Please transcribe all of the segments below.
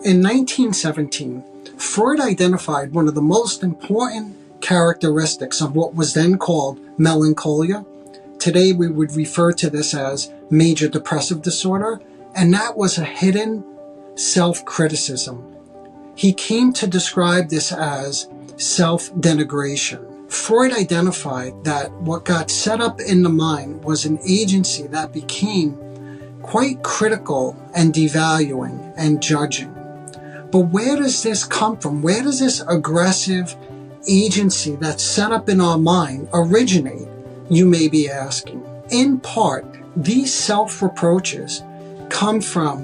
In 1917, Freud identified one of the most important characteristics of what was then called melancholia. Today we would refer to this as major depressive disorder, and that was a hidden self-criticism. He came to describe this as self-denigration. Freud identified that what got set up in the mind was an agency that became quite critical and devaluing and judging. But where does this come from? Where does this aggressive agency that's set up in our mind originate, you may be asking? In part, these self-reproaches come from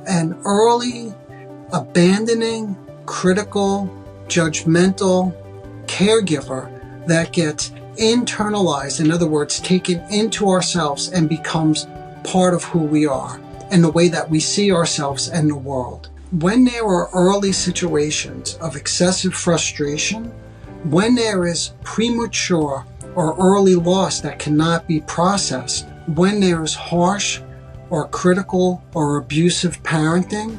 an early, abandoning, critical, judgmental caregiver that gets internalized, in other words, taken into ourselves and becomes part of who we are and the way that we see ourselves and the world. When there are early situations of excessive frustration, when there is premature or early loss that cannot be processed, when there is harsh or critical or abusive parenting,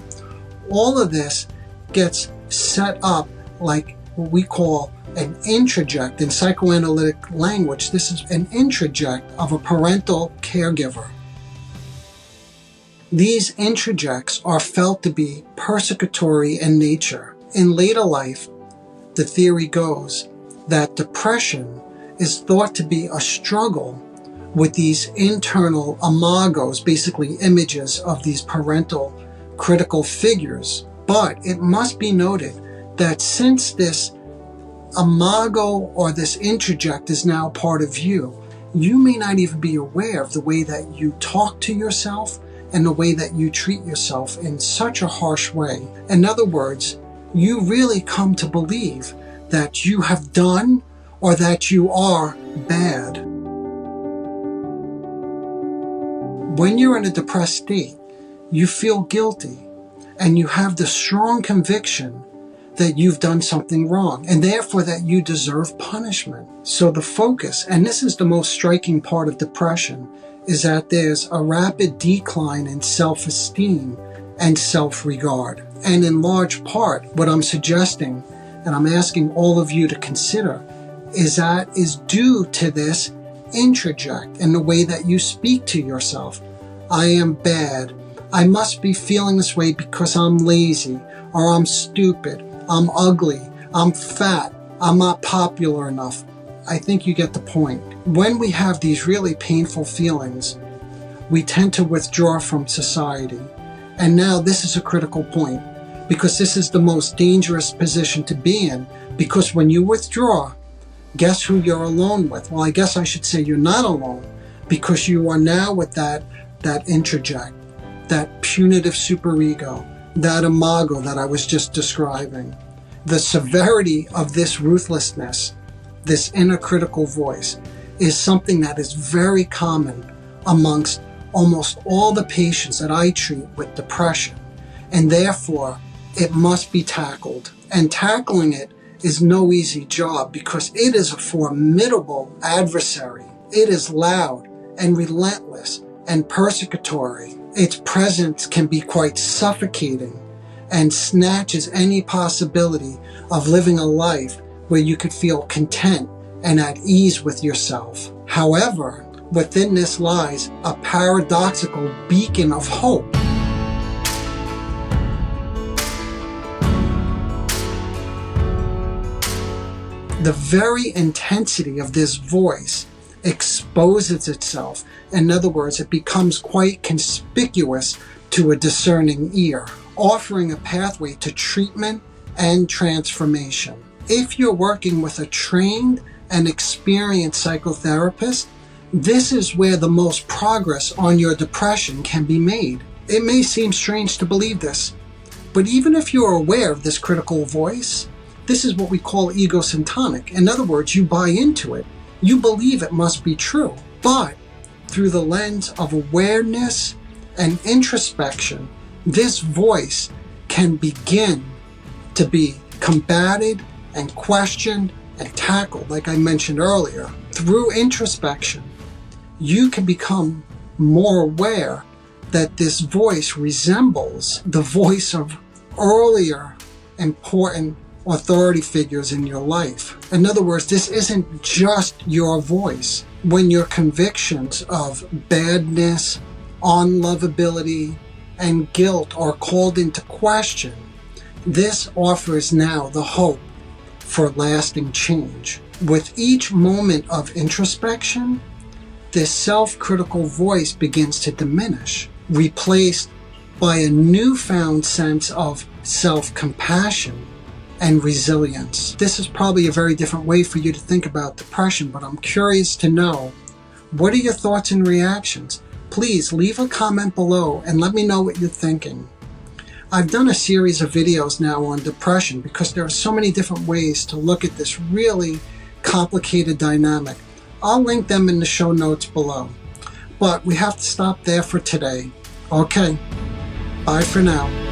all of this gets set up like what we call an introject. In psychoanalytic language, this is an introject of a parental caregiver. These introjects are felt to be persecutory in nature. In later life, the theory goes that depression is thought to be a struggle with these internal imagos, basically images of these parental critical figures. But it must be noted that since this imago or this introject is now part of you, you may not even be aware of the way that you talk to yourself and the way that you treat yourself in such a harsh way. In other words, you really come to believe that you have done or that you are bad. When you're in a depressed state, you feel guilty and you have the strong conviction that you've done something wrong and therefore that you deserve punishment. So the focus, and this is the most striking part of depression, is that there's a rapid decline in self-esteem and self-regard. And in large part, what I'm suggesting, and I'm asking all of you to consider, is that is due to this introject and the way that you speak to yourself. I am bad. I must be feeling this way because I'm lazy, or I'm stupid, I'm ugly, I'm fat, I'm not popular enough. I think you get the point. When we have these really painful feelings, we tend to withdraw from society. And now this is a critical point, because this is the most dangerous position to be in, because when you withdraw, guess who you're alone with? Well, I guess I should say you're not alone, because you are now with that introject, that punitive superego, that imago that I was just describing. The severity of this ruthlessness, this inner critical voice, is something that is very common amongst almost all the patients that I treat with depression. And therefore, it must be tackled. And tackling it is no easy job because it is a formidable adversary. It is loud and relentless and persecutory. Its presence can be quite suffocating and snatches any possibility of living a life where you could feel content and at ease with yourself. However, within this lies a paradoxical beacon of hope. The very intensity of this voice exposes itself. In other words, it becomes quite conspicuous to a discerning ear, offering a pathway to treatment and transformation. If you're working with a trained and experienced psychotherapist, this is where the most progress on your depression can be made. It may seem strange to believe this, but even if you're aware of this critical voice, this is what we call egosyntonic. In other words, you buy into it. You believe it must be true. But through the lens of awareness and introspection, this voice can begin to be combated and questioned and tackled, like I mentioned earlier. Through introspection, you can become more aware that this voice resembles the voice of earlier important authority figures in your life. In other words, this isn't just your voice. When your convictions of badness, unlovability, and guilt are called into question, this offers now the hope for lasting change. With each moment of introspection, this self-critical voice begins to diminish, replaced by a newfound sense of self-compassion and resilience. This is probably a very different way for you to think about depression, but I'm curious to know, what are your thoughts and reactions? Please leave a comment below and let me know what you're thinking. I've done a series of videos now on depression because there are so many different ways to look at this really complicated dynamic. I'll link them in the show notes below. But we have to stop there for today. Okay, bye for now.